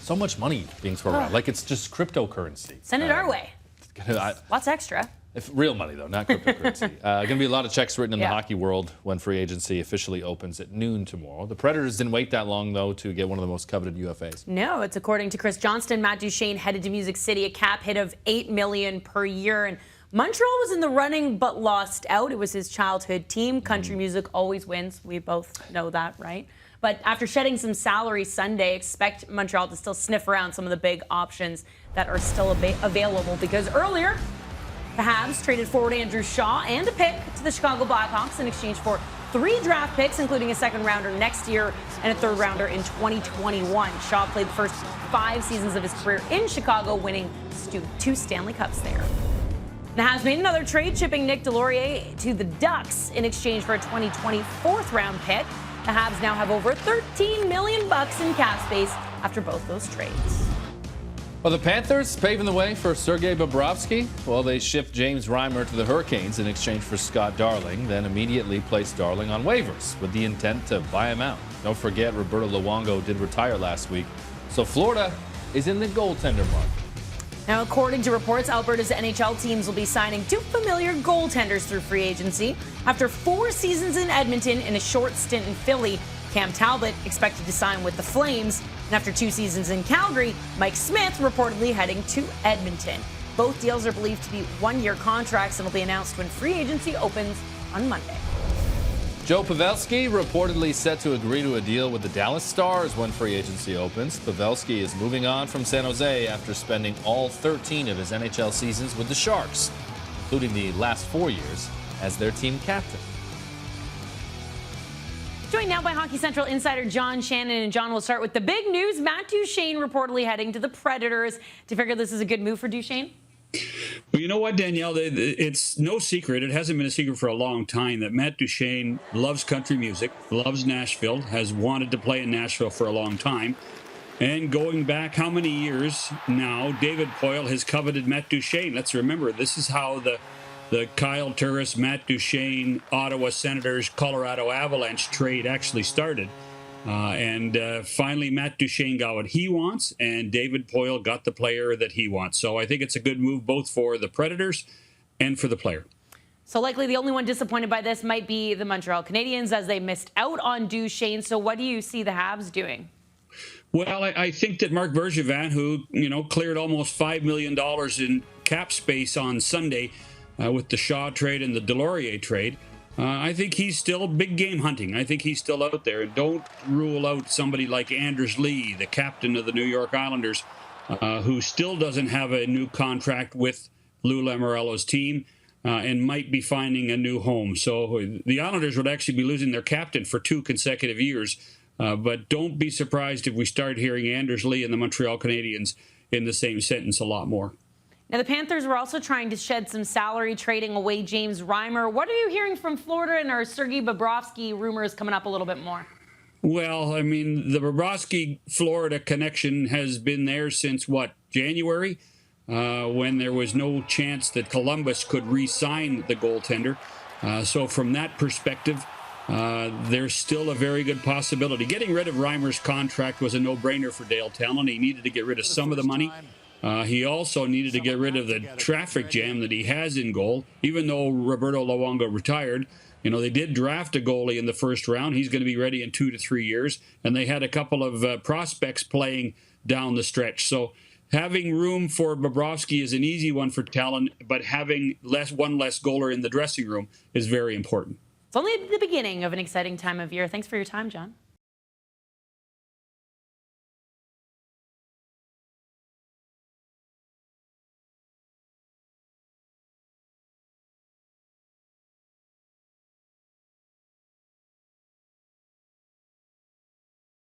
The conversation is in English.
So much money being thrown around. Like it's just cryptocurrency. Send it our way. Lots extra. If real money, though, not cryptocurrency. Going to be a lot of checks written in the hockey world when free agency officially opens at noon tomorrow. The Predators didn't wait that long, though, to get one of the most coveted UFAs. No, it's according to Chris Johnston. Matt Duchene headed to Music City, a cap hit of $8 million per year. And Montreal was in the running but lost out. It was his childhood team. Country music always wins. We both know that, right? But after shedding some salary Sunday, expect Montreal to still sniff around some of the big options that are still available, because earlier, the Habs traded forward Andrew Shaw and a pick to the Chicago Blackhawks in exchange for 3 draft picks, including a second-rounder next year and a third-rounder in 2021. Shaw played the first 5 seasons of his career in Chicago, winning 2 Stanley Cups there. The Habs made another trade, shipping Nick Delorier to the Ducks in exchange for a 2020 4th-round pick. The Habs now have over $13 million in cap space after both those trades. Well, the Panthers paving the way for Sergei Bobrovsky. Well, they shipped James Reimer to the Hurricanes in exchange for Scott Darling, then immediately placed Darling on waivers with the intent to buy him out. Don't forget, Roberto Luongo did retire last week, so Florida is in the goaltender market. Now, according to reports, Alberta's NHL teams will be signing 2 familiar goaltenders through free agency. After 4 seasons in Edmonton and a short stint in Philly, Cam Talbot expected to sign with the Flames. And after 2 seasons in Calgary, Mike Smith reportedly heading to Edmonton. Both deals are believed to be 1-year contracts and will be announced when free agency opens on Monday. Joe Pavelski reportedly set to agree to a deal with the Dallas Stars when free agency opens. Pavelski is moving on from San Jose after spending all 13 of his NHL seasons with the Sharks, including the last 4 years as their team captain. Joined now by Hockey Central insider John Shannon. And John, will start with the big news. Matt Duchene reportedly heading to the Predators. Do you figure this is a good move for Duchene? Well, you know what, Danielle? It's no secret. It hasn't been a secret for a long time that Matt Duchene loves country music, loves Nashville, has wanted to play in Nashville for a long time. And going back how many years now, David Poile has coveted Matt Duchene. Let's remember, this is how the Kyle Turris, Matt Duchene, Ottawa Senators, Colorado Avalanche trade actually started. Finally, Matt Duchene got what he wants, and David Poile got the player that he wants. So I think it's a good move both for the Predators and for the player. So likely the only one disappointed by this might be the Montreal Canadiens, as they missed out on Duchene. So what do you see the Habs doing? Well, I think that Mark Bergevin, who cleared almost $5 million in cap space on Sunday with the Shaw trade and the Delorier trade, I think he's still big game hunting. I think he's still out there. And don't rule out somebody like Anders Lee, the captain of the New York Islanders, who still doesn't have a new contract with Lou Lamoriello's team and might be finding a new home. So the Islanders would actually be losing their captain for 2 consecutive years. But don't be surprised if we start hearing Anders Lee and the Montreal Canadiens in the same sentence a lot more. Now, the Panthers were also trying to shed some salary, trading away James Reimer. What are you hearing from Florida, and are Sergei Bobrovsky rumors coming up a little bit more? Well, I mean, the Bobrovsky-Florida connection has been there since, January, when there was no chance that Columbus could re-sign the goaltender. So from that perspective, there's still a very good possibility. Getting rid of Reimer's contract was a no-brainer for Dale Talon. He needed to get rid of some of the money. He also needed to get rid of the traffic jam that he has in goal. Even though Roberto Luongo retired, they did draft a goalie in the first round. He's going to be ready in 2 to 3 years. And they had a couple of prospects playing down the stretch. So having room for Bobrovsky is an easy one for Talon, but having one less goaler in the dressing room is very important. It's only the beginning of an exciting time of year. Thanks for your time, John.